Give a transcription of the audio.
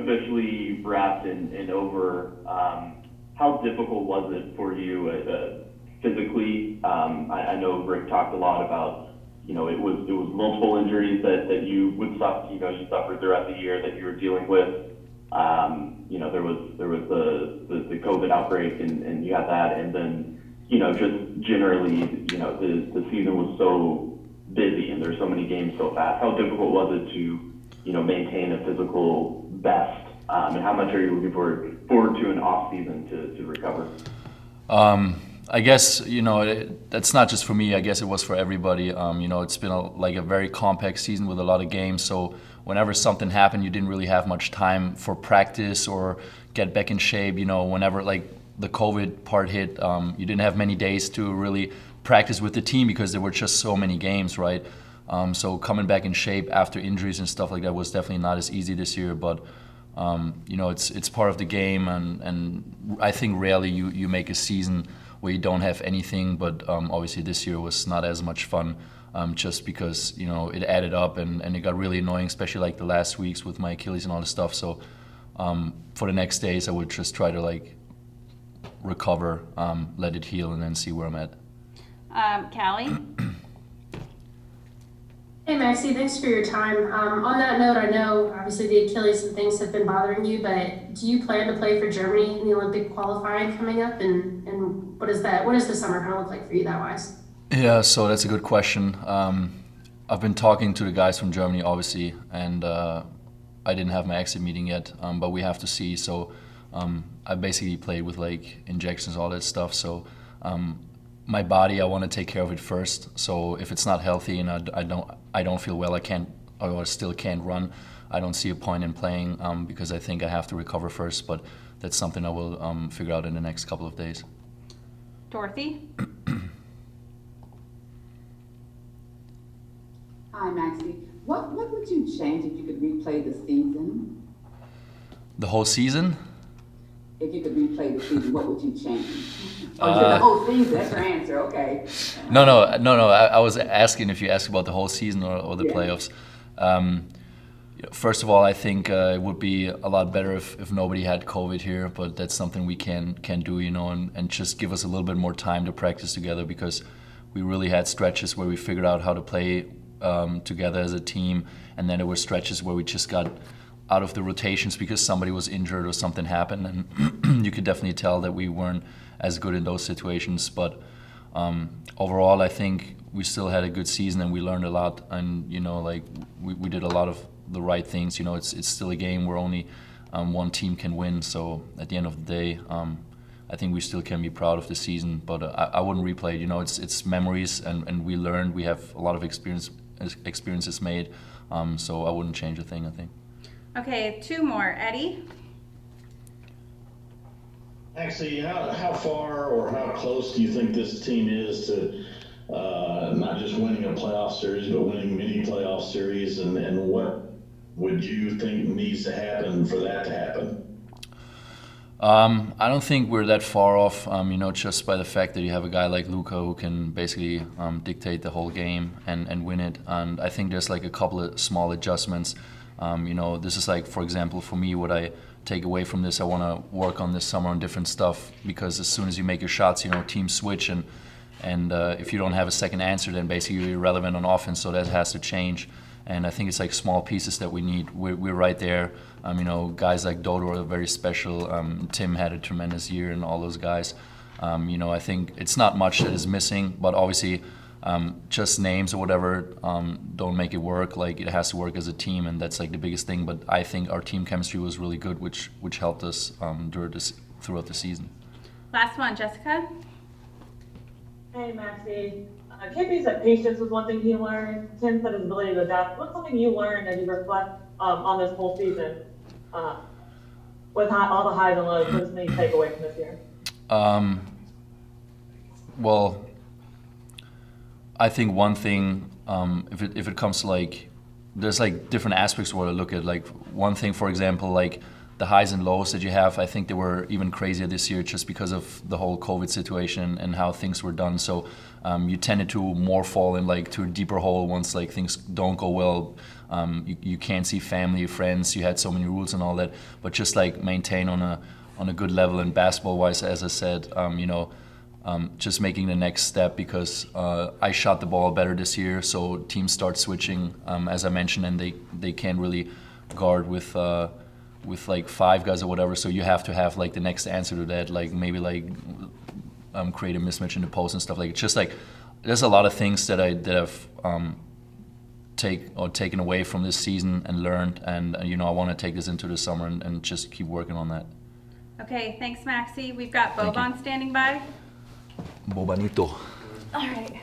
officially wrapped and over, how difficult was it for you physically? I know Rick talked a lot about, it was multiple injuries that you would suffer, you suffered throughout the year that you were dealing with. There was the COVID outbreak and you had that, and then just generally the season was so busy and there's so many games so fast. How difficult was it to maintain a physical best, and how much are you looking forward to an off season to recover? I guess that's not just for me. I guess it was for everybody. It's been a very compact season with a lot of games. So whenever something happened, you didn't really have much time for practice or get back in shape. Whenever the COVID part hit, you didn't have many days to really practice with the team because there were just so many games, right? So coming back in shape after injuries and stuff like that was definitely not as easy this year. But it's part of the game, and I think rarely you make a season where you don't have anything, but obviously this year was not as much fun, just because it added up and it got really annoying, especially the last weeks with my Achilles and all this stuff. So for the next days, I would just try to recover, let it heal, and then see where I'm at. Callie? Hey Maxi, thanks for your time. On that note, I know obviously the Achilles and things have been bothering you, but do you plan to play for Germany in the Olympic qualifying coming up? And what does the summer kind of look like for you that wise? Yeah, so that's a good question. I've been talking to the guys from Germany, obviously, and I didn't have my exit meeting yet, but we have to see. So I basically played with injections, all that stuff. So my body, I want to take care of it first. So if it's not healthy and I don't feel well, I still can't run, I don't see a point in playing, because I think I have to recover first. But that's something I will figure out in the next couple of days. Dorothy? Hi, Maxi. What would you change if you could replay the season? The whole season? If you could replay the season, what would you change? The whole season, that's your answer, okay. No. I was asking if you asked about the whole season or the playoffs. First of all, I think it would be a lot better if nobody had COVID here, but that's something we can do, and just give us a little bit more time to practice together, because we really had stretches where we figured out how to play together as a team, and then there were stretches where we just got out of the rotations because somebody was injured or something happened, and you could definitely tell that we weren't as good in those situations. But overall, I think we still had a good season and we learned a lot, and we did a lot of the right things. It's still a game where only one team can win, so at the end of the day, I think we still can be proud of the season, but I wouldn't replay it. It's memories, and we learned. We have a lot of experiences made, so I wouldn't change a thing, I think. Okay, two more. Eddie? Actually, how far or how close do you think this team is to not just winning a playoff series, but winning many playoff series, and what would you think needs to happen for that to happen? I don't think we're that far off, just by the fact that you have a guy like Luka who can basically dictate the whole game and win it. And I think there's a couple of small adjustments. This is for example, for me, what I take away from this, I want to work on this summer on different stuff, because as soon as you make your shots, teams switch, and if you don't have a second answer, then basically you're irrelevant on offense, so that has to change. And I think it's small pieces that we need. We're right there. Guys like Dodo are very special. Tim had a tremendous year, and all those guys. I think it's not much that is missing, but obviously just names or whatever don't make it work. It has to work as a team, and that's the biggest thing. But I think our team chemistry was really good, which helped us throughout the season. Last one, Jessica? Hey, Maxi. KP said patience was one thing he learned. Tim said his ability to adapt. What's something you learned as you reflect on this whole season? With all the highs and lows, what's something you take away from this year? Well, I think one thing, if it comes to there's different aspects where I look at. One thing, for example, the highs and lows that you have. I think they were even crazier this year just because of the whole COVID situation and how things were done. So you tended to more fall in like to a deeper hole once like things don't go well. You can't see family, friends. You had so many rules and all that, but just like maintain on a good level. And basketball wise, as I said, just making the next step because I shot the ball better this year. So teams start switching, as I mentioned, and they can't really guard with like 5 guys or whatever. So you have to have like the next answer to that, like maybe like create a mismatch in the post and stuff like. It's just like there's a lot of things that I've taken away from this season and learned, and I want to take this into the summer and just keep working on that. Okay, thanks, Maxi. We've got Thank you. Boban standing by. Bobanito. All right.